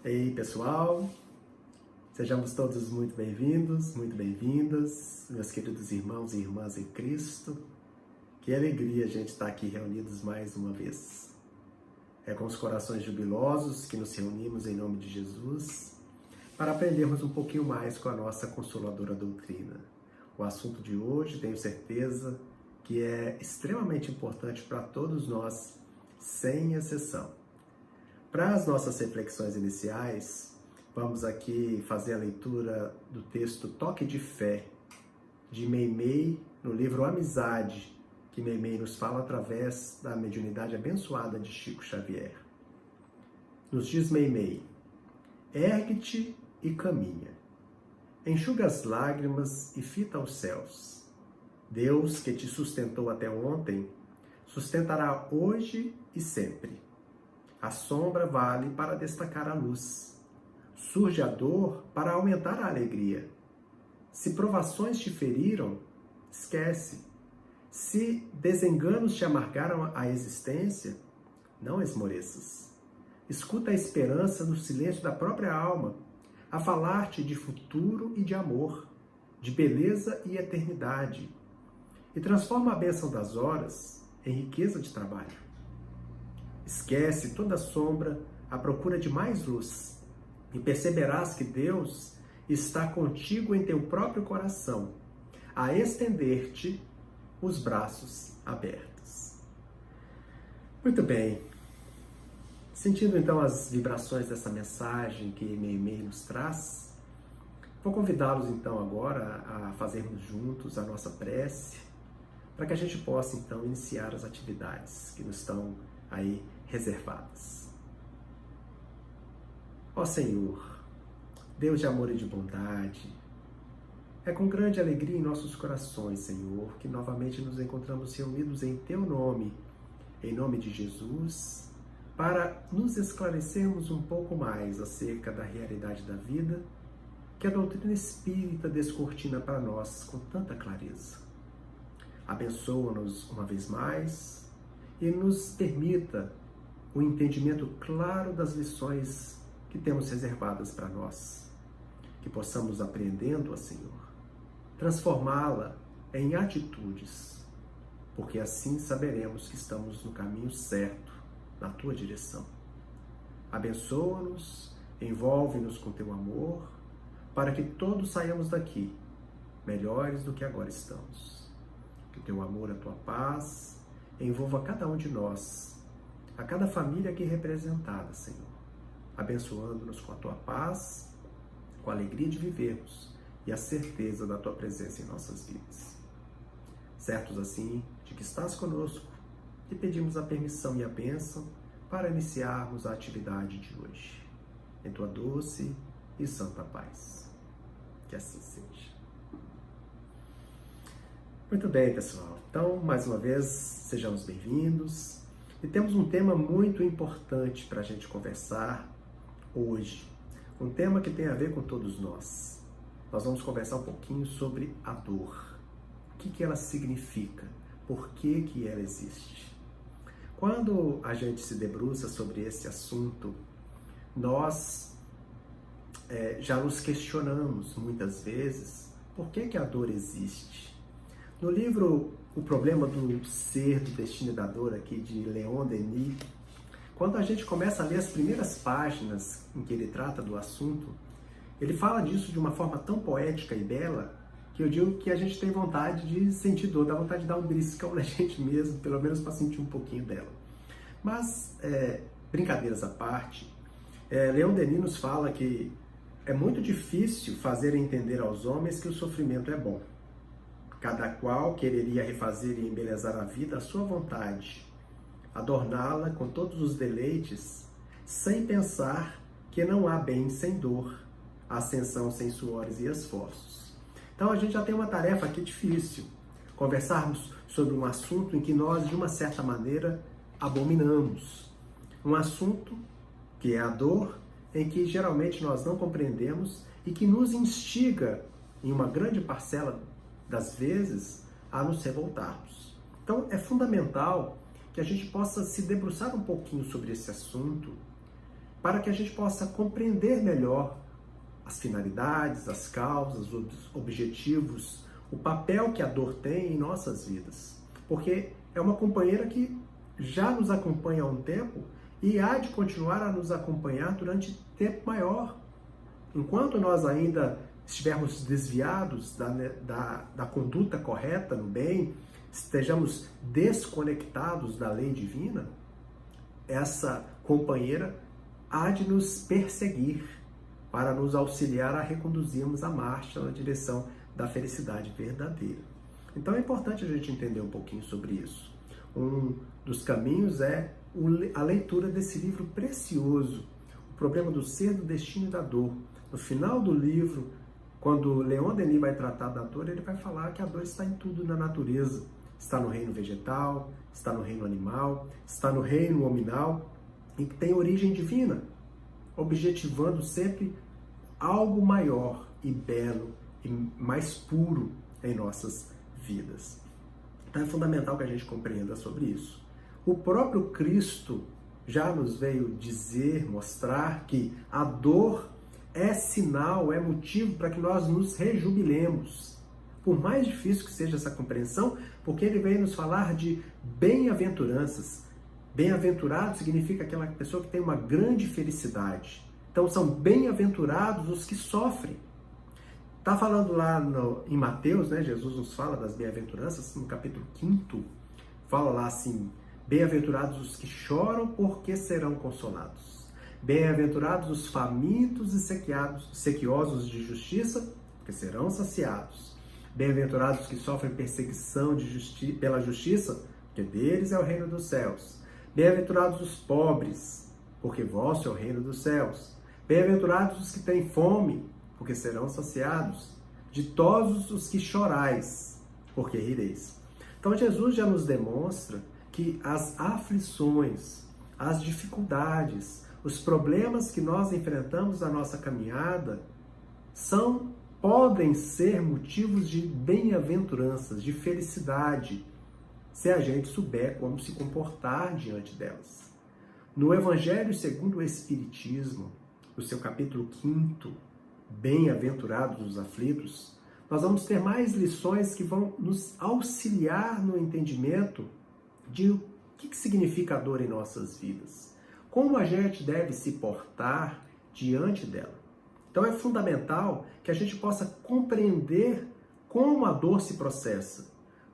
Ei, pessoal, sejamos todos muito bem-vindos, muito bem-vindas, meus queridos irmãos e irmãs em Cristo. Que alegria a gente estar aqui reunidos mais uma vez. É com os corações jubilosos que nos reunimos em nome de Jesus para aprendermos um pouquinho mais com a nossa consoladora doutrina. O assunto de hoje, tenho certeza, que é extremamente importante para todos nós, sem exceção. Para as nossas reflexões iniciais, vamos aqui fazer a leitura do texto Toque de Fé, de Meimei, no livro Amizade, que Meimei nos fala através da mediunidade abençoada de Chico Xavier. Nos diz Meimei: ergue-te e caminha, enxuga as lágrimas e fita os céus. Deus, que te sustentou até ontem, sustentará hoje e sempre. A sombra vale para destacar a luz. Surge a dor para aumentar a alegria. Se provações te feriram, esquece. Se desenganos te amargaram a existência, não esmoreças. Escuta a esperança no silêncio da própria alma, a falar-te de futuro e de amor, de beleza e eternidade, e transforma a bênção das horas em riqueza de trabalho. Esquece toda sombra à procura de mais luz, e perceberás que Deus está contigo em teu próprio coração, a estender-te os braços abertos. Muito bem. Sentindo então as vibrações dessa mensagem que Meimei nos traz, vou convidá-los então agora a fazermos juntos a nossa prece, para que a gente possa então iniciar as atividades que nos estão aí reservadas. Ó Senhor, Deus de amor e de bondade, é com grande alegria em nossos corações, Senhor, que novamente nos encontramos reunidos em Teu nome, em nome de Jesus, para nos esclarecermos um pouco mais acerca da realidade da vida que a doutrina espírita descortina para nós com tanta clareza. Abençoa-nos uma vez mais e nos permita o entendimento claro das lições que temos reservadas para nós, que possamos, aprendendo-a, Senhor, transformá-la em atitudes, porque assim saberemos que estamos no caminho certo, na Tua direção. Abençoa-nos, envolve-nos com Teu amor, para que todos saiamos daqui melhores do que agora estamos. Que o Teu amor, a Tua paz, envolva cada um de nós, a cada família aqui representada, Senhor, abençoando-nos com a Tua paz, com a alegria de vivermos e a certeza da Tua presença em nossas vidas. Certos assim de que estás conosco, te pedimos a permissão e a bênção para iniciarmos a atividade de hoje. Em Tua doce e santa paz. Que assim seja. Muito bem, pessoal. Então, mais uma vez, sejamos bem-vindos. E temos um tema muito importante para a gente conversar hoje. Um tema que tem a ver com todos nós. Nós vamos conversar um pouquinho sobre a dor. O que ela significa? Por que ela existe? Quando a gente se debruça sobre esse assunto, nós já nos questionamos muitas vezes por que a dor existe. No livro O Problema do Ser, do Destino e da Dor, aqui de Leon Denis, quando a gente começa a ler as primeiras páginas em que ele trata do assunto, ele fala disso de uma forma tão poética e bela, que eu digo que a gente tem vontade de sentir dor, dá vontade de dar um beliscão na gente mesmo, pelo menos para sentir um pouquinho dela. Mas, brincadeiras à parte, Leon Denis nos fala que é muito difícil fazer entender aos homens que o sofrimento é bom. Cada qual quereria refazer e embelezar a vida à sua vontade, adorná-la com todos os deleites, sem pensar que não há bem sem dor, ascensão sem suores e esforços. Então a gente já tem uma tarefa aqui difícil, conversarmos sobre um assunto em que nós, de uma certa maneira, abominamos. Um assunto que é a dor, em que geralmente nós não compreendemos e que nos instiga, em uma grande parcela das vezes, a nos revoltarmos. Então é fundamental que a gente possa se debruçar um pouquinho sobre esse assunto para que a gente possa compreender melhor as finalidades, as causas, os objetivos, o papel que a dor tem em nossas vidas. Porque é uma companheira que já nos acompanha há um tempo e há de continuar a nos acompanhar durante tempo maior. Enquanto nós ainda estivermos desviados da conduta correta no bem, estejamos desconectados da lei divina, essa companheira há de nos perseguir para nos auxiliar a reconduzirmos a marcha na direção da felicidade verdadeira. Então é importante a gente entender um pouquinho sobre isso. Um dos caminhos é a leitura desse livro precioso, O Problema do Ser, do Destino e da Dor. No final do livro, quando Leon Denis vai tratar da dor, ele vai falar que a dor está em tudo na natureza. Está no reino vegetal, está no reino animal, está no reino hominal e que tem origem divina, objetivando sempre algo maior e belo e mais puro em nossas vidas. Então é fundamental que a gente compreenda sobre isso. O próprio Cristo já nos veio dizer, mostrar que a dor é sinal, é motivo para que nós nos rejubilemos. Por mais difícil que seja essa compreensão, porque ele veio nos falar de bem-aventuranças. Bem-aventurado significa aquela pessoa que tem uma grande felicidade. Então são bem-aventurados os que sofrem. Está falando lá em Mateus, né? Jesus nos fala das bem-aventuranças, no capítulo 5, fala lá assim: bem-aventurados os que choram, porque serão consolados. Bem-aventurados os famintos e sequiosos de justiça, porque serão saciados. Bem-aventurados os que sofrem perseguição pela justiça, porque deles é o reino dos céus. Bem-aventurados os pobres, porque vosso é o reino dos céus. Bem-aventurados os que têm fome, porque serão saciados. Ditosos os que chorais, porque rireis. Então Jesus já nos demonstra que as aflições, as dificuldades, os problemas que nós enfrentamos na nossa caminhada podem ser motivos de bem-aventuranças, de felicidade, se a gente souber como se comportar diante delas. No Evangelho segundo o Espiritismo, no seu capítulo 5, Bem-aventurados os aflitos, nós vamos ter mais lições que vão nos auxiliar no entendimento de o que significa a dor em nossas vidas. Como a gente deve se portar diante dela. Então é fundamental que a gente possa compreender como a dor se processa,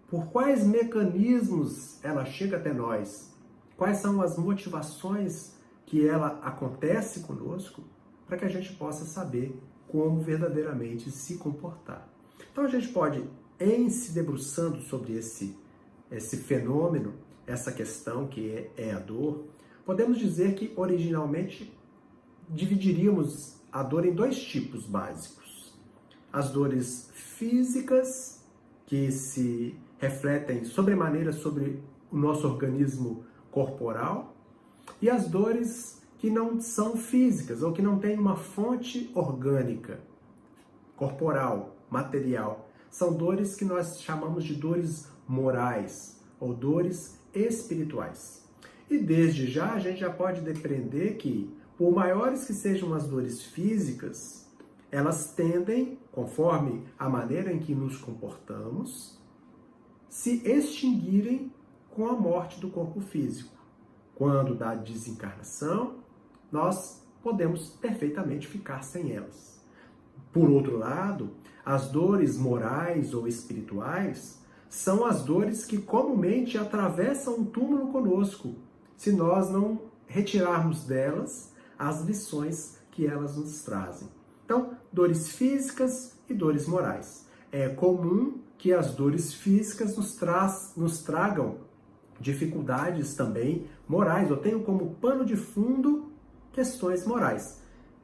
por quais mecanismos ela chega até nós, quais são as motivações que ela acontece conosco, para que a gente possa saber como verdadeiramente se comportar. Então a gente pode, em se debruçando sobre esse fenômeno, essa questão que é a dor, podemos dizer que originalmente dividiríamos a dor em dois tipos básicos. As dores físicas, que se refletem sobremaneira sobre o nosso organismo corporal, e as dores que não são físicas ou que não têm uma fonte orgânica, corporal, material. São dores que nós chamamos de dores morais ou dores espirituais. E desde já a gente já pode depreender que, por maiores que sejam as dores físicas, elas tendem, conforme a maneira em que nos comportamos, se extinguirem com a morte do corpo físico. Quando da desencarnação, nós podemos perfeitamente ficar sem elas. Por outro lado, as dores morais ou espirituais são as dores que comumente atravessam o túmulo conosco, se nós não retirarmos delas as lições que elas nos trazem. Então, dores físicas e dores morais. É comum que as dores físicas nos tragam dificuldades também morais, ou tenham como pano de fundo questões morais.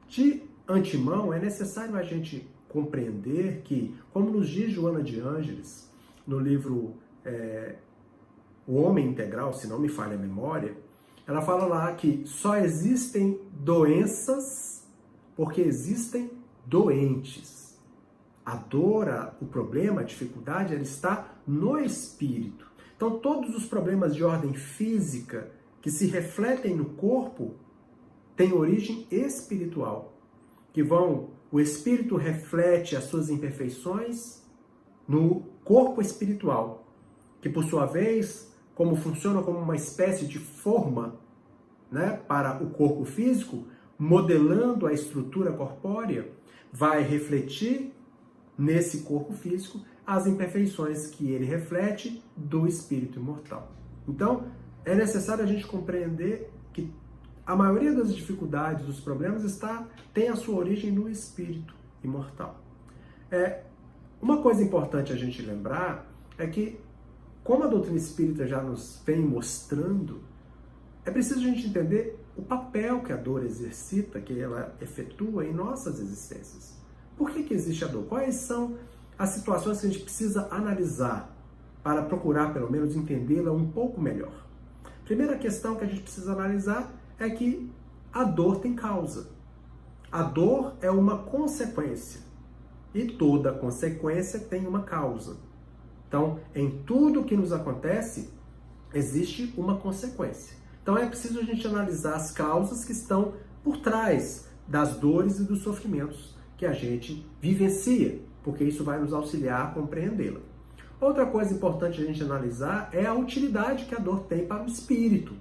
De antemão, é necessário a gente compreender que, como nos diz Joana de Ângeles, no livro O Homem Integral, se não me falha a memória, ela fala lá que só existem doenças porque existem doentes. A dor, o problema, a dificuldade, ela está no espírito. Então, todos os problemas de ordem física que se refletem no corpo têm origem espiritual, o espírito reflete as suas imperfeições no corpo espiritual, que por sua vez, como funciona como uma espécie de forma, né, para o corpo físico, modelando a estrutura corpórea, vai refletir nesse corpo físico as imperfeições que ele reflete do espírito imortal. Então, é necessário a gente compreender que a maioria das dificuldades, dos problemas, tem a sua origem no espírito imortal. Uma coisa importante a gente lembrar é que, como a doutrina espírita já nos vem mostrando, é preciso a gente entender o papel que a dor exercita, que ela efetua em nossas existências. Por que existe a dor? Quais são as situações que a gente precisa analisar para procurar, pelo menos, entendê-la um pouco melhor? Primeira questão que a gente precisa analisar é que a dor tem causa. A dor é uma consequência. E toda consequência tem uma causa. Então, em tudo que nos acontece, existe uma consequência. Então, é preciso a gente analisar as causas que estão por trás das dores e dos sofrimentos que a gente vivencia, porque isso vai nos auxiliar a compreendê-la. Outra coisa importante a gente analisar é a utilidade que a dor tem para o espírito.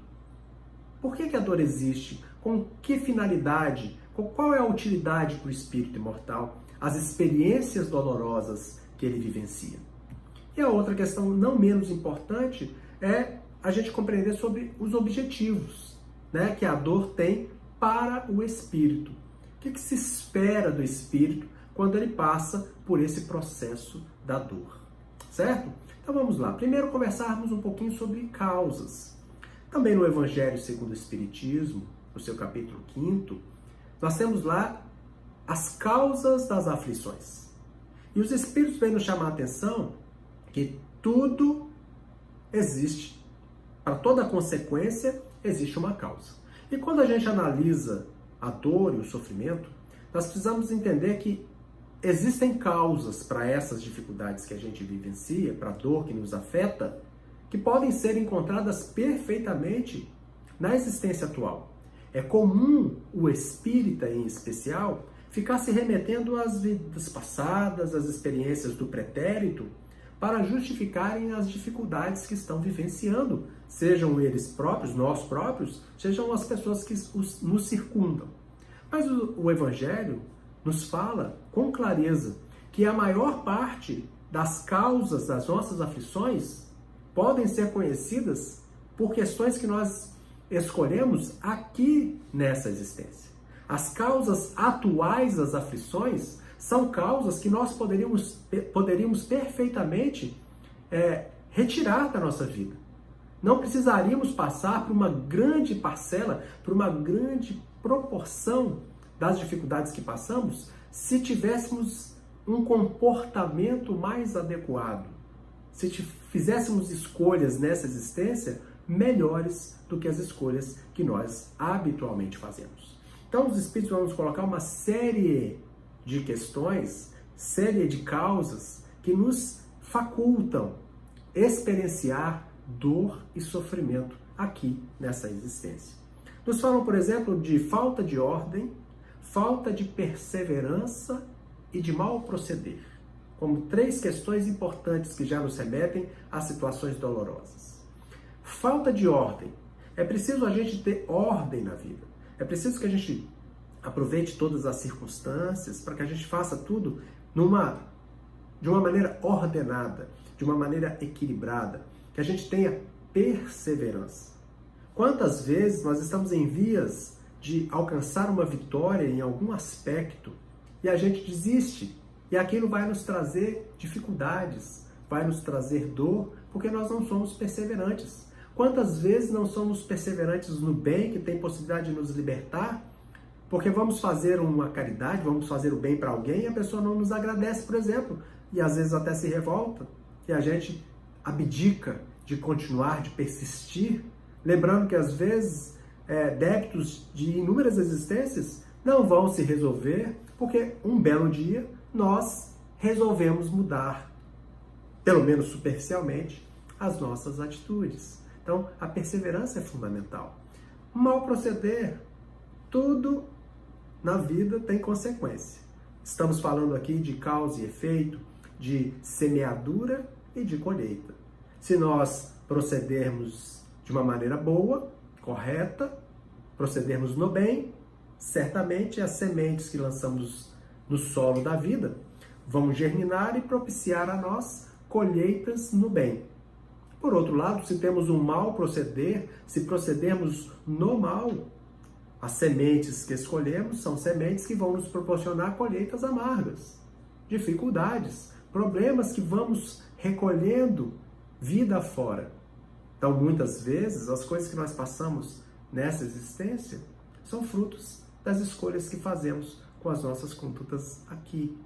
Por que a dor existe? Com que finalidade? Qual é a utilidade para o espírito imortal? As experiências dolorosas que ele vivencia. E a outra questão não menos importante é a gente compreender sobre os objetivos, né, que a dor tem para o espírito. O que se espera do espírito quando ele passa por esse processo da dor, certo? Então vamos lá. Primeiro conversarmos um pouquinho sobre causas. Também no Evangelho segundo o Espiritismo, no seu capítulo 5º, nós temos lá as causas das aflições. E os Espíritos vêm nos chamar a atenção que tudo existe. Para toda consequência, existe uma causa. E quando a gente analisa a dor e o sofrimento, nós precisamos entender que existem causas para essas dificuldades que a gente vivencia, para a dor que nos afeta, que podem ser encontradas perfeitamente na existência atual. É comum o espírita, em especial, ficar se remetendo às vidas passadas, às experiências do pretérito, para justificarem as dificuldades que estão vivenciando, sejam eles próprios, nós próprios, sejam as pessoas que nos circundam. Mas o Evangelho nos fala com clareza que a maior parte das causas das nossas aflições podem ser conhecidas por questões que nós escolhemos aqui nessa existência. As causas atuais das aflições são causas que nós poderíamos perfeitamente retirar da nossa vida. Não precisaríamos passar por uma grande parcela, por uma grande proporção das dificuldades que passamos, se tivéssemos um comportamento mais adequado, se fizéssemos escolhas nessa existência melhores do que as escolhas que nós habitualmente fazemos. Então, os Espíritos vão nos colocar uma série de questões, série de causas que nos facultam experienciar dor e sofrimento aqui nessa existência. Nos falam, por exemplo, de falta de ordem, falta de perseverança e de mal proceder, como 3 questões importantes que já nos remetem a situações dolorosas. Falta de ordem. É preciso a gente ter ordem na vida. É preciso que a gente aproveite todas as circunstâncias para que a gente faça tudo de uma maneira ordenada, de uma maneira equilibrada, que a gente tenha perseverança. Quantas vezes nós estamos em vias de alcançar uma vitória em algum aspecto e a gente desiste, e aquilo vai nos trazer dificuldades, vai nos trazer dor, porque nós não somos perseverantes. Quantas vezes não somos perseverantes no bem, que tem possibilidade de nos libertar, porque vamos fazer uma caridade, vamos fazer o bem para alguém e a pessoa não nos agradece, por exemplo, e às vezes até se revolta, e a gente abdica de continuar, de persistir, lembrando que às vezes débitos de inúmeras existências não vão se resolver, porque um belo dia nós resolvemos mudar, pelo menos superficialmente, as nossas atitudes. Então, a perseverança é fundamental. Mal proceder. Tudo na vida tem consequência. Estamos falando aqui de causa e efeito, de semeadura e de colheita. Se nós procedermos de uma maneira boa, correta, procedermos no bem, certamente as sementes que lançamos no solo da vida vão germinar e propiciar a nós colheitas no bem. Por outro lado, se temos um mau proceder, se procedermos no mal, as sementes que escolhemos são sementes que vão nos proporcionar colheitas amargas, dificuldades, problemas que vamos recolhendo vida fora. Então, muitas vezes, as coisas que nós passamos nessa existência são frutos das escolhas que fazemos com as nossas condutas aqui.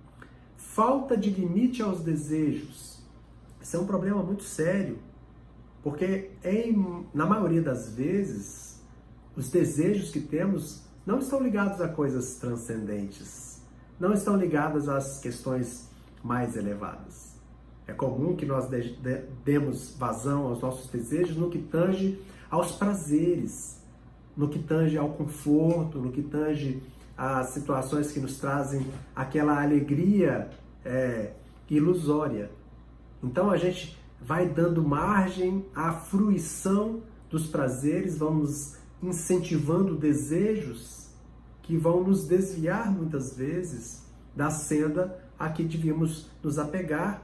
Falta de limite aos desejos. Isso é um problema muito sério, porque na maioria das vezes, os desejos que temos não estão ligados a coisas transcendentes, não estão ligadas às questões mais elevadas. É comum que nós demos vazão aos nossos desejos no que tange aos prazeres, no que tange ao conforto, no que tange às situações que nos trazem aquela alegria ilusória. Então a gente vai dando margem à fruição dos prazeres, vamos incentivando desejos que vão nos desviar muitas vezes da senda a que devíamos nos apegar,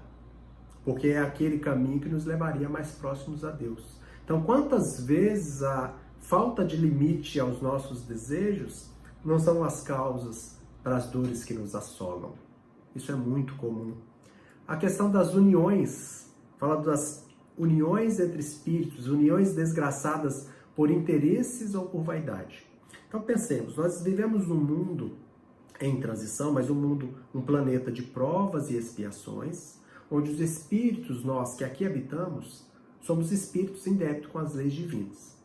porque é aquele caminho que nos levaria mais próximos a Deus. Então, quantas vezes a falta de limite aos nossos desejos não são as causas para as dores que nos assolam? Isso é muito comum. A questão das uniões, fala das uniões entre espíritos, uniões desgraçadas por interesses ou por vaidade. Então pensemos, nós vivemos num mundo em transição, mas um planeta de provas e expiações, onde os espíritos, nós que aqui habitamos, somos espíritos em débito com as leis divinas.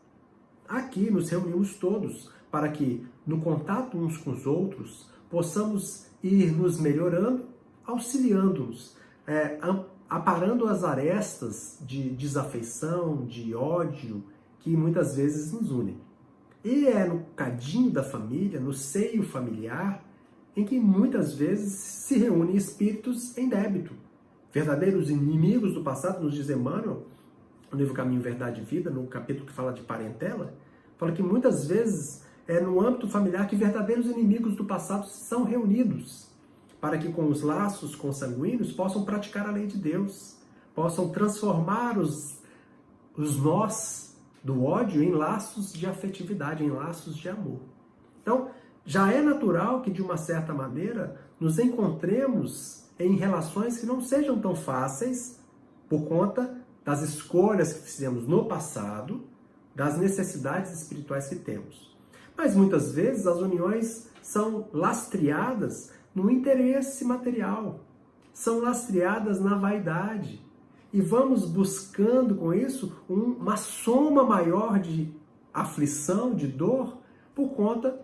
Aqui nos reunimos todos para que, no contato uns com os outros, possamos ir nos melhorando, auxiliando-nos, aparando as arestas de desafeição, de ódio, que muitas vezes nos unem. E é no cadinho da família, no seio familiar, em que muitas vezes se reúnem espíritos em débito. Verdadeiros inimigos do passado, nos diz Emmanuel, no livro Caminho, Verdade e Vida, no capítulo que fala de parentela, fala que muitas vezes é no âmbito familiar que verdadeiros inimigos do passado são reunidos, para que com os laços consanguíneos possam praticar a lei de Deus, possam transformar os nós do ódio em laços de afetividade, em laços de amor. Então, já é natural que, de uma certa maneira, nos encontremos em relações que não sejam tão fáceis por conta das escolhas que fizemos no passado, das necessidades espirituais que temos. Mas muitas vezes as uniões são lastreadas no interesse material, são lastreadas na vaidade. E vamos buscando com isso uma soma maior de aflição, de dor, por conta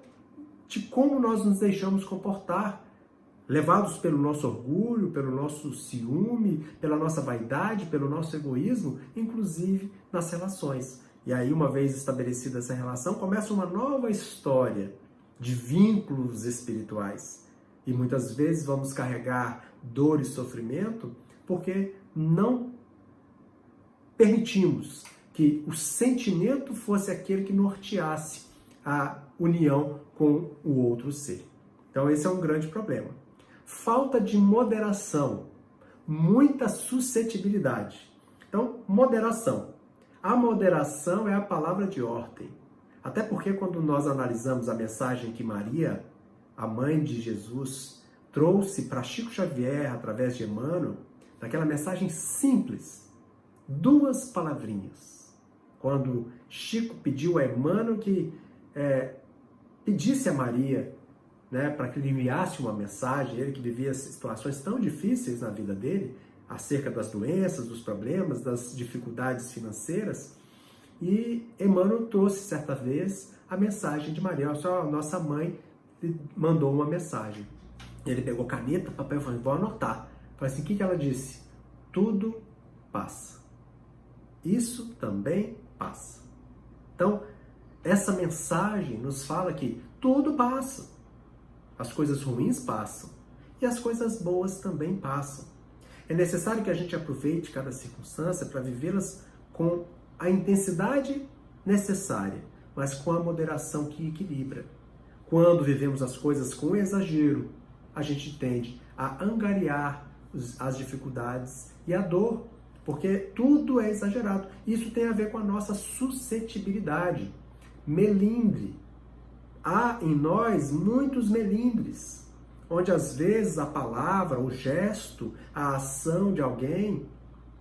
de como nós nos deixamos comportar, levados pelo nosso orgulho, pelo nosso ciúme, pela nossa vaidade, pelo nosso egoísmo, inclusive nas relações. E aí, uma vez estabelecida essa relação, começa uma nova história de vínculos espirituais. E muitas vezes vamos carregar dor e sofrimento porque não permitimos que o sentimento fosse aquele que norteasse a união com o outro ser. Então esse é um grande problema. Falta de moderação, muita suscetibilidade. Então, moderação. A moderação é a palavra de ordem. Até porque quando nós analisamos a mensagem que Maria, a mãe de Jesus, trouxe para Chico Xavier através de Emmanuel, daquela mensagem simples, 2 palavrinhas. Quando Chico pediu a Emmanuel que pedisse a Maria, para que lhe enviasse uma mensagem, ele que vivia situações tão difíceis na vida dele, acerca das doenças, dos problemas, das dificuldades financeiras, e Emmanuel trouxe certa vez a mensagem de Maria. Nossa mãe mandou uma mensagem. Ele pegou caneta, papel e falou, vou anotar. Falei assim, o que ela disse? Tudo passa. Isso também passa. Então, essa mensagem nos fala que tudo passa. As coisas ruins passam e as coisas boas também passam. É necessário que a gente aproveite cada circunstância para vivê-las com a intensidade necessária, mas com a moderação que equilibra. Quando vivemos as coisas com exagero, a gente tende a angariar as dificuldades e a dor, porque tudo é exagerado. Isso tem a ver com a nossa suscetibilidade. Melindre. Há em nós muitos melindres, onde às vezes a palavra, o gesto, a ação de alguém,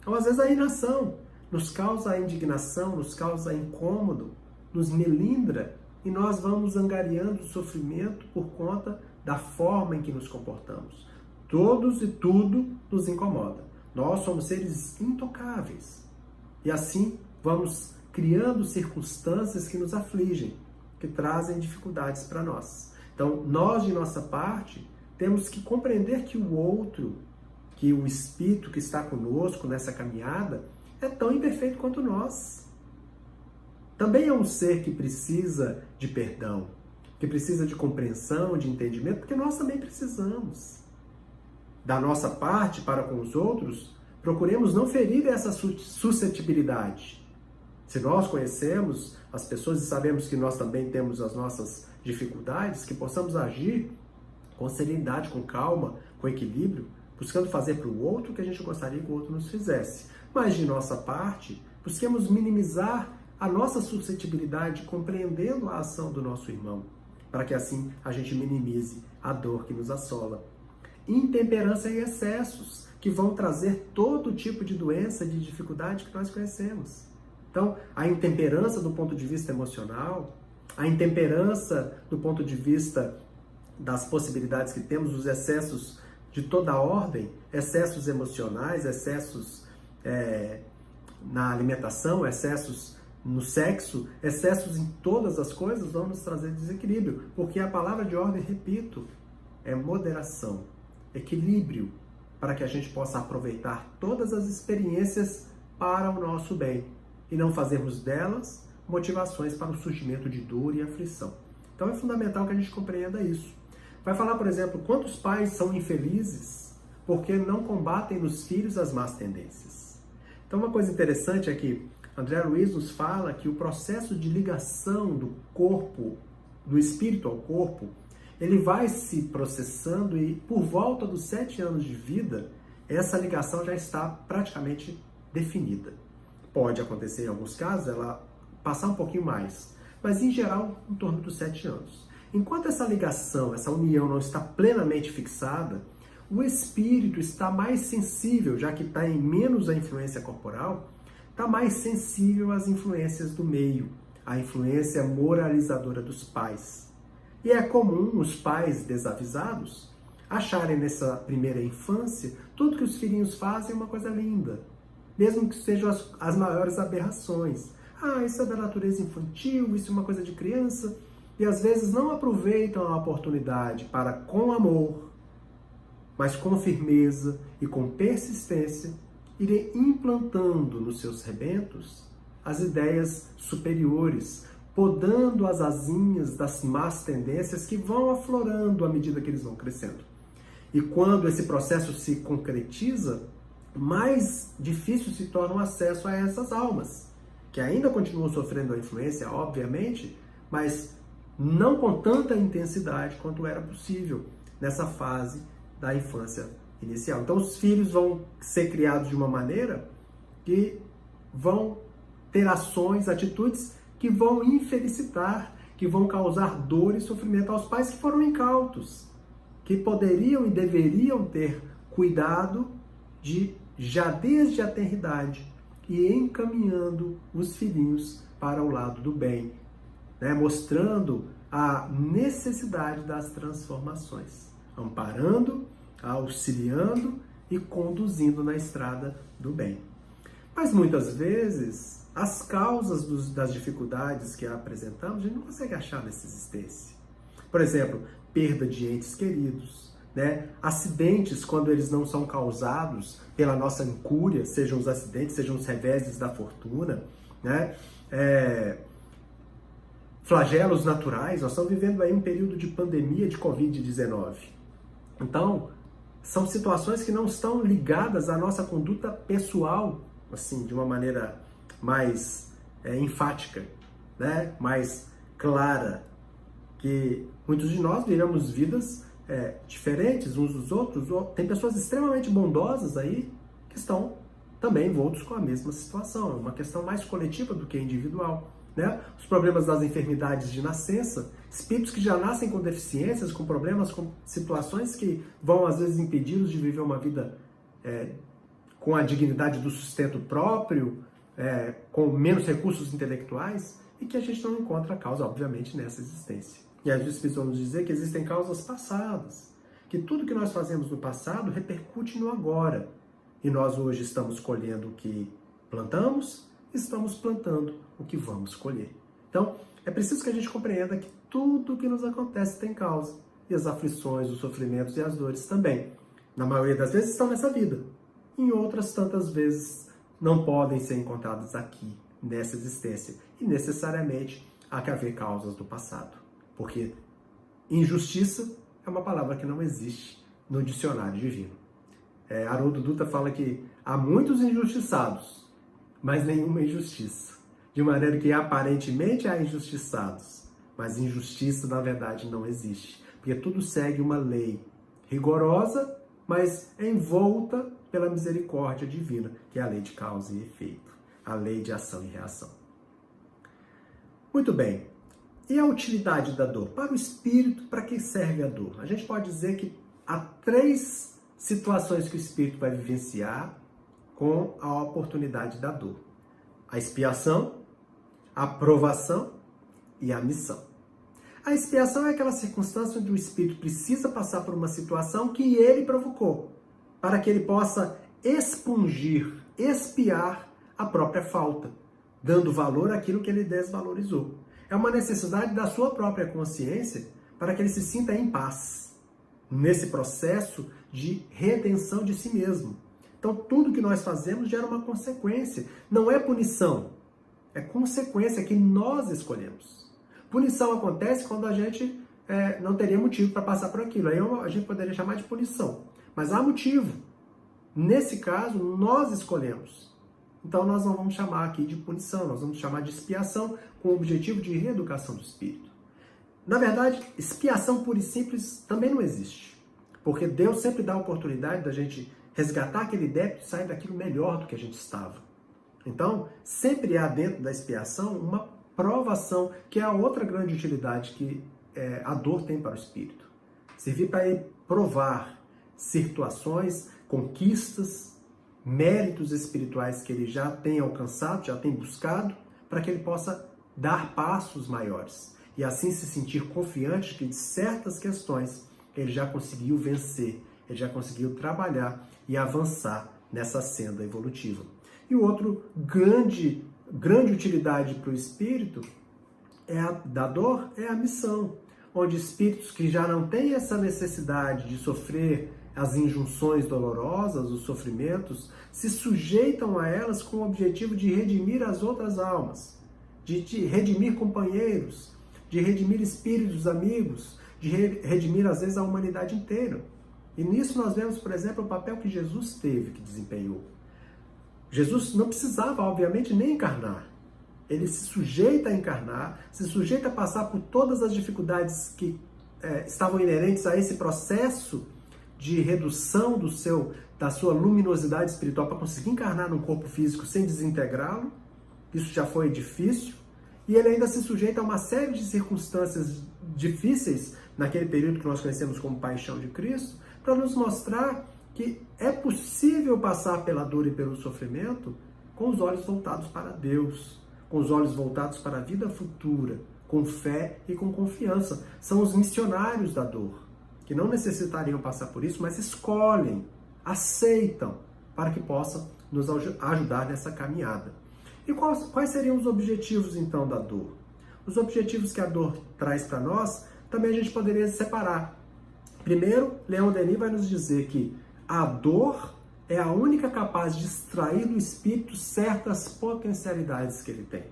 ou às vezes a inação, nos causa indignação, nos causa incômodo, nos melindra e nós vamos angariando sofrimento por conta da forma em que nos comportamos. Todos e tudo nos incomoda. Nós somos seres intocáveis. E assim vamos criando circunstâncias que nos afligem, que trazem dificuldades para nós. Então, nós, de nossa parte, temos que compreender que o outro, que o Espírito que está conosco nessa caminhada, é tão imperfeito quanto nós. Também é um ser que precisa de perdão, que precisa de compreensão, de entendimento, porque nós também precisamos. Da nossa parte para com os outros, procuremos não ferir essa suscetibilidade. Se nós conhecemos as pessoas e sabemos que nós também temos as nossas dificuldades, que possamos agir com serenidade, com calma, com equilíbrio, buscando fazer para o outro o que a gente gostaria que o outro nos fizesse. Mas de nossa parte, busquemos minimizar a nossa suscetibilidade, compreendendo a ação do nosso irmão, para que assim a gente minimize a dor que nos assola. Intemperança e excessos, que vão trazer todo tipo de doença, de dificuldade que nós conhecemos. Então, a intemperança do ponto de vista emocional, a intemperança do ponto de vista das possibilidades que temos, os excessos de toda a ordem, excessos emocionais, excessos na alimentação, excessos no sexo, excessos em todas as coisas vão nos trazer desequilíbrio, porque a palavra de ordem, repito, é moderação, equilíbrio, para que a gente possa aproveitar todas as experiências para o nosso bem e não fazermos delas motivações para o surgimento de dor e aflição. Então é fundamental que a gente compreenda isso. Vai falar, por exemplo, quantos pais são infelizes porque não combatem nos filhos as más tendências. Então uma coisa interessante é que André Luiz nos fala que o processo de ligação do corpo, do espírito ao corpo, ele vai se processando e por volta dos 7 anos de vida, essa ligação já está praticamente definida. Pode acontecer em alguns casos, ela passar um pouquinho mais, mas em geral, em torno dos 7 anos. Enquanto essa ligação, essa união não está plenamente fixada, o espírito está mais sensível, já que está em menos a influência corporal, está mais sensível às influências do meio, à influência moralizadora dos pais. E é comum os pais desavisados acharem nessa primeira infância tudo que os filhinhos fazem uma coisa linda, mesmo que sejam as maiores aberrações. Ah, isso é da natureza infantil, isso é uma coisa de criança, e às vezes não aproveitam a oportunidade para, com amor, mas com firmeza e com persistência, irem implantando nos seus rebentos as ideias superiores, podando as asinhas das más tendências que vão aflorando à medida que eles vão crescendo. E quando esse processo se concretiza, mais difícil se torna o acesso a essas almas, que ainda continuam sofrendo a influência, obviamente, mas não com tanta intensidade quanto era possível nessa fase da infância inicial. Então os filhos vão ser criados de uma maneira que vão ter ações, atitudes que vão infelicitar, que vão causar dor e sofrimento aos pais que foram incautos, que poderiam e deveriam ter cuidado de, já desde a tenridade, e encaminhando os filhinhos para o lado do bem, né? Mostrando a necessidade das transformações, amparando, auxiliando e conduzindo na estrada do bem. Mas muitas vezes, as causas das dificuldades que apresentamos, a gente não consegue achar nessa existência. Por exemplo, perda de entes queridos, né? Acidentes, quando eles não são causados pela nossa incúria, sejam os acidentes, sejam os reveses da fortuna, né? flagelos naturais, nós estamos vivendo aí um período de pandemia de Covid-19. Então, são situações que não estão ligadas à nossa conduta pessoal, assim, de uma maneira mais enfática, né? Mais clara, que muitos de nós vivemos vidas diferentes uns dos outros. Tem pessoas extremamente bondosas aí que estão também envoltos com a mesma situação. É uma questão mais coletiva do que individual, né? Os problemas das enfermidades de nascença, espíritos que já nascem com deficiências, com problemas, com situações que vão às vezes impedi-los de viver uma vida com a dignidade do sustento próprio, com menos recursos intelectuais, e que a gente não encontra a causa, obviamente, nessa existência. E aí os espíritos vão nos dizer que existem causas passadas, que tudo que nós fazemos no passado repercute no agora. E nós hoje estamos colhendo o que plantamos, estamos plantando o que vamos colher. Então, é preciso que a gente compreenda que tudo que nos acontece tem causa. E as aflições, os sofrimentos e as dores também. Na maioria das vezes estão nessa vida. Em outras tantas vezes não podem ser encontradas aqui, nessa existência. E necessariamente há que haver causas do passado. Porque injustiça é uma palavra que não existe no dicionário divino. Haroldo Dutra fala que há muitos injustiçados, mas nenhuma injustiça. De maneira que aparentemente há injustiçados, mas injustiça na verdade não existe. Porque tudo segue uma lei rigorosa, mas envolta pela misericórdia divina, que é a lei de causa e efeito, a lei de ação e reação. Muito bem. E a utilidade da dor? Para o espírito, para que serve a dor? A gente pode dizer que há 3 situações que o espírito vai vivenciar com a oportunidade da dor: a expiação, a provação e a missão. A expiação é aquela circunstância onde o espírito precisa passar por uma situação que ele provocou, para que ele possa expungir, expiar a própria falta, dando valor àquilo que ele desvalorizou. É uma necessidade da sua própria consciência para que ele se sinta em paz nesse processo de redenção de si mesmo. Então, tudo que nós fazemos gera uma consequência. Não é punição, é consequência que nós escolhemos. Punição acontece quando a gente não teria motivo para passar por aquilo. Aí a gente poderia chamar de punição. Mas há motivo. Nesse caso, nós escolhemos. Então, nós não vamos chamar aqui de punição, nós vamos chamar de expiação com o objetivo de reeducação do espírito. Na verdade, expiação pura e simples também não existe. Porque Deus sempre dá a oportunidade da gente resgatar aquele débito e sair daquilo melhor do que a gente estava. Então, sempre há dentro da expiação uma provação, que é a outra grande utilidade que a dor tem para o espírito. Servir para ele provar situações, conquistas, méritos espirituais que ele já tem alcançado, já tem buscado, para que ele possa dar passos maiores. E assim se sentir confiante que de certas questões ele já conseguiu vencer, ele já conseguiu trabalhar e avançar nessa senda evolutiva. E o outro grande utilidade para o espírito da dor é a missão, onde espíritos que já não têm essa necessidade de sofrer as injunções dolorosas, os sofrimentos, se sujeitam a elas com o objetivo de redimir as outras almas, de redimir companheiros, de redimir espíritos amigos, de redimir às vezes a humanidade inteira. E nisso nós vemos, por exemplo, o papel que Jesus teve, que desempenhou. Jesus não precisava, obviamente, nem encarnar. Ele se sujeita a encarnar, se sujeita a passar por todas as dificuldades que estavam inerentes a esse processo de redução da sua luminosidade espiritual para conseguir encarnar num corpo físico sem desintegrá-lo. Isso já foi difícil. E ele ainda se sujeita a uma série de circunstâncias difíceis naquele período que nós conhecemos como Paixão de Cristo, para nos mostrar que é possível passar pela dor e pelo sofrimento com os olhos voltados para Deus, com os olhos voltados para a vida futura, com fé e com confiança. São os missionários da dor, que não necessitariam passar por isso, mas escolhem, aceitam, para que possam nos ajudar nessa caminhada. E quais seriam os objetivos, então, da dor? Os objetivos que a dor traz para nós, também a gente poderia separar. Primeiro, Leon Denis vai nos dizer que a dor é a única capaz de extrair do espírito certas potencialidades que ele tem.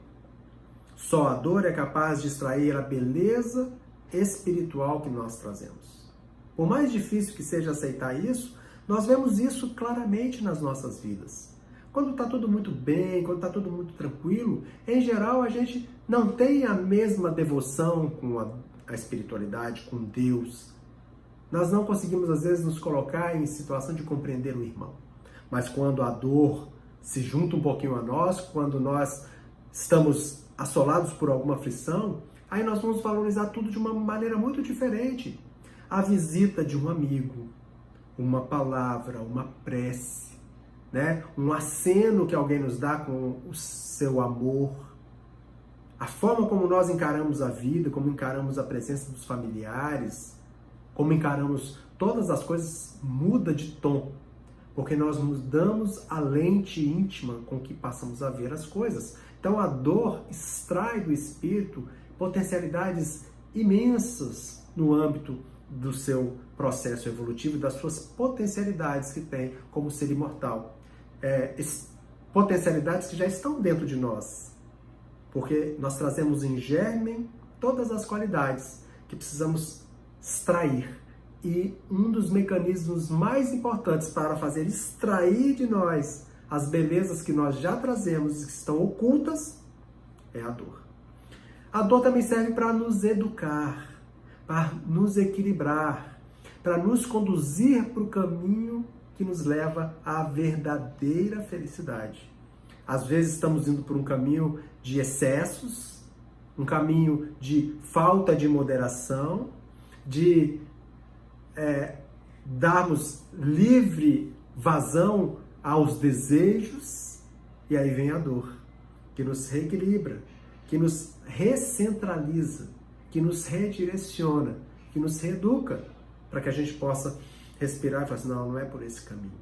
Só a dor é capaz de extrair a beleza espiritual que nós trazemos. Por mais difícil que seja aceitar isso, nós vemos isso claramente nas nossas vidas. Quando está tudo muito bem, quando está tudo muito tranquilo, em geral a gente não tem a mesma devoção com a espiritualidade, com Deus. Nós não conseguimos às vezes nos colocar em situação de compreender o irmão. Mas quando a dor se junta um pouquinho a nós, quando nós estamos assolados por alguma aflição, aí nós vamos valorizar tudo de uma maneira muito diferente. A visita de um amigo, uma palavra, uma prece, né? Um aceno que alguém nos dá com o seu amor, a forma como nós encaramos a vida, como encaramos a presença dos familiares, como encaramos todas as coisas, muda de tom, porque nós mudamos a lente íntima com que passamos a ver as coisas. Então a dor extrai do espírito potencialidades imensas no âmbito do seu processo evolutivo e das suas potencialidades que tem como ser imortal. Potencialidades que já estão dentro de nós, porque nós trazemos em germe todas as qualidades que precisamos extrair. E um dos mecanismos mais importantes para fazer extrair de nós as belezas que nós já trazemos e que estão ocultas é a dor. A dor também serve para nos educar, para nos equilibrar, para nos conduzir para o caminho que nos leva à verdadeira felicidade. Às vezes estamos indo por um caminho de excessos, um caminho de falta de moderação, de darmos livre vazão aos desejos, e aí vem a dor, que nos reequilibra, que nos recentraliza, que nos redireciona, que nos reeduca, para que a gente possa respirar e falar assim, não é por esse caminho.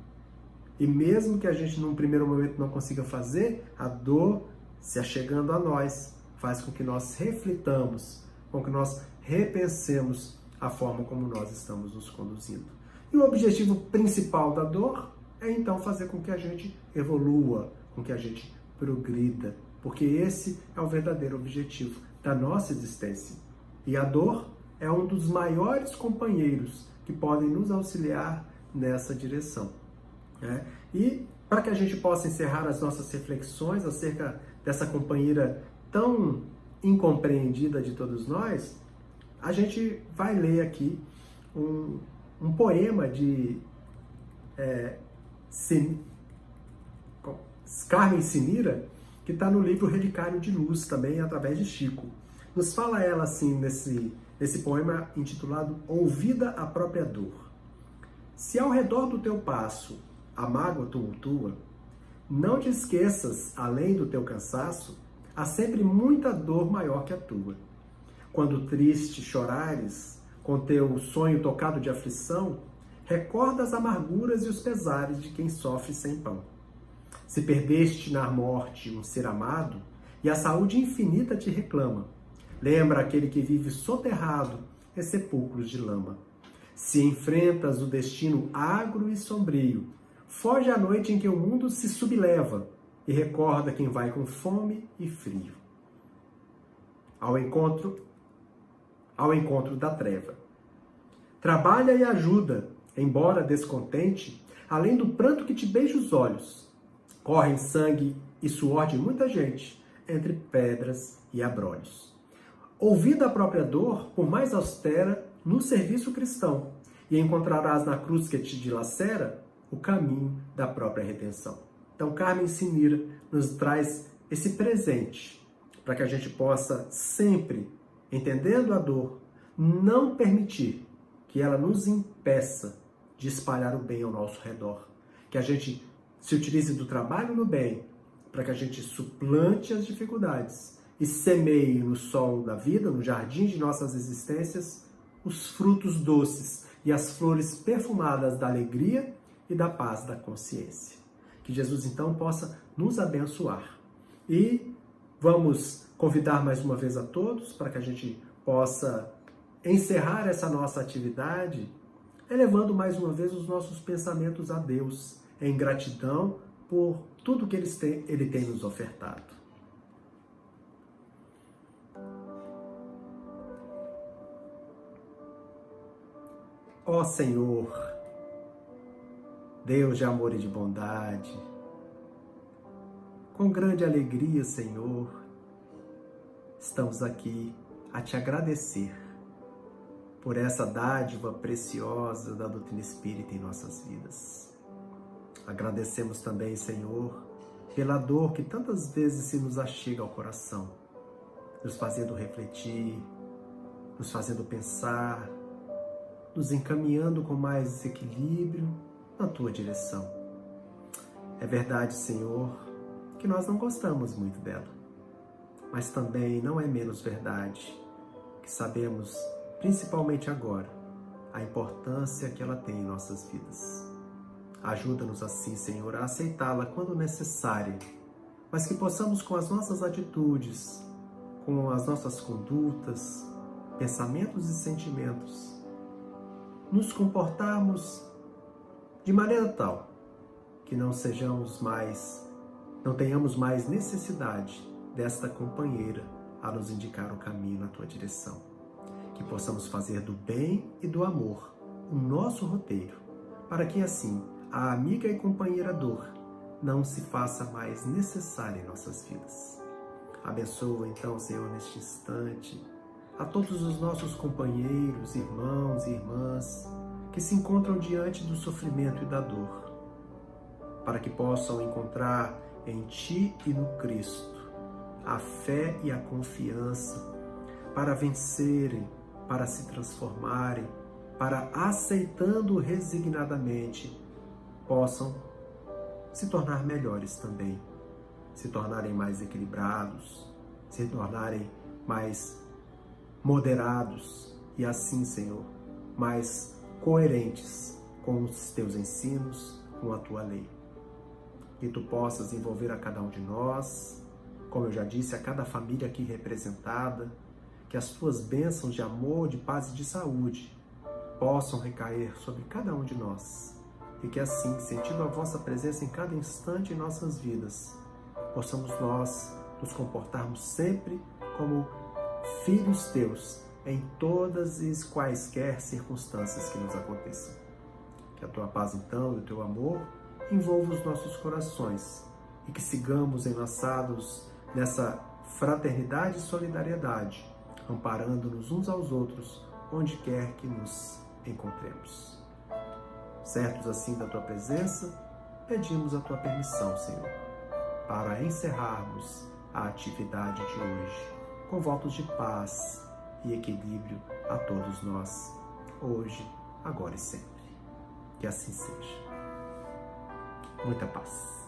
E mesmo que a gente num primeiro momento não consiga fazer, a dor se achegando a nós faz com que nós reflitamos, com que nós repensemos a forma como nós estamos nos conduzindo. E o objetivo principal da dor é então fazer com que a gente evolua, com que a gente progrida, porque esse é o verdadeiro objetivo da nossa existência. E a dor é um dos maiores companheiros que podem nos auxiliar nessa direção, né? E para que a gente possa encerrar as nossas reflexões acerca dessa companheira tão incompreendida de todos nós, a gente vai ler aqui um poema de Carmen Sinira, que está no livro Relicário de Luz, também através de Chico. Nos fala ela assim nesse poema intitulado Ouvida a Própria Dor. Se ao redor do teu passo a mágoa tumultua, não te esqueças, além do teu cansaço, há sempre muita dor maior que a tua. Quando triste chorares, com teu sonho tocado de aflição, recorda as amarguras e os pesares de quem sofre sem pão. Se perdeste na morte um ser amado, e a saúde infinita te reclama, lembra aquele que vive soterrado em sepulcros de lama. Se enfrentas o destino agro e sombrio, foge à noite em que o mundo se subleva e recorda quem vai com fome e frio ao encontro da treva. Trabalha e ajuda, embora descontente, além do pranto que te beija os olhos. Correm sangue e suor de muita gente, entre pedras e abrolhos. Ouvida a própria dor, por mais austera, no serviço cristão, e encontrarás na cruz que te dilacera o caminho da própria redenção. Então, Carmen Sinira nos traz esse presente para que a gente possa sempre, entendendo a dor, não permitir que ela nos impeça de espalhar o bem ao nosso redor. Que a gente se utilize do trabalho no bem para que a gente suplante as dificuldades e semeie no solo da vida, no jardim de nossas existências, os frutos doces e as flores perfumadas da alegria e da paz da consciência. Que Jesus, então, possa nos abençoar. E vamos convidar mais uma vez a todos para que a gente possa encerrar essa nossa atividade elevando mais uma vez os nossos pensamentos a Deus, em gratidão por tudo que Ele tem nos ofertado. Ó Senhor, Deus de amor e de bondade, com grande alegria, Senhor, estamos aqui a te agradecer por essa dádiva preciosa da doutrina espírita em nossas vidas. Agradecemos também, Senhor, pela dor que tantas vezes se nos achega ao coração, nos fazendo refletir, nos fazendo pensar, nos encaminhando com mais equilíbrio na tua direção. É verdade, Senhor, que nós não gostamos muito dela, mas também não é menos verdade que sabemos, principalmente agora, a importância que ela tem em nossas vidas. Ajuda-nos assim, Senhor, a aceitá-la quando necessária, mas que possamos com as nossas atitudes, com as nossas condutas, pensamentos e sentimentos, nos comportarmos de maneira tal que não tenhamos mais necessidade desta companheira a nos indicar o caminho na tua direção. Que possamos fazer do bem e do amor o nosso roteiro, para que assim a amiga e companheira dor não se faça mais necessária em nossas vidas. Abençoa então, Senhor, neste instante, a todos os nossos companheiros, irmãos e irmãs que se encontram diante do sofrimento e da dor, para que possam encontrar em Ti e no Cristo a fé e a confiança para vencerem, para se transformarem, para, aceitando resignadamente, possam se tornar melhores também, se tornarem mais equilibrados, se tornarem mais moderados e assim, Senhor, mais coerentes com os teus ensinos, com a tua lei. Que tu possas envolver a cada um de nós, como eu já disse, a cada família aqui representada, que as tuas bênçãos de amor, de paz e de saúde possam recair sobre cada um de nós. E que assim, sentindo a vossa presença em cada instante em nossas vidas, possamos nós nos comportarmos sempre como filhos teus em todas as quaisquer circunstâncias que nos aconteçam. Que a tua paz então e o teu amor envolva os nossos corações e que sigamos enlaçados nessa fraternidade e solidariedade, amparando-nos uns aos outros onde quer que nos encontremos. Certos assim da tua presença, pedimos a tua permissão, Senhor, para encerrarmos a atividade de hoje com votos de paz e equilíbrio a todos nós, hoje, agora e sempre. Que assim seja. Muita paz.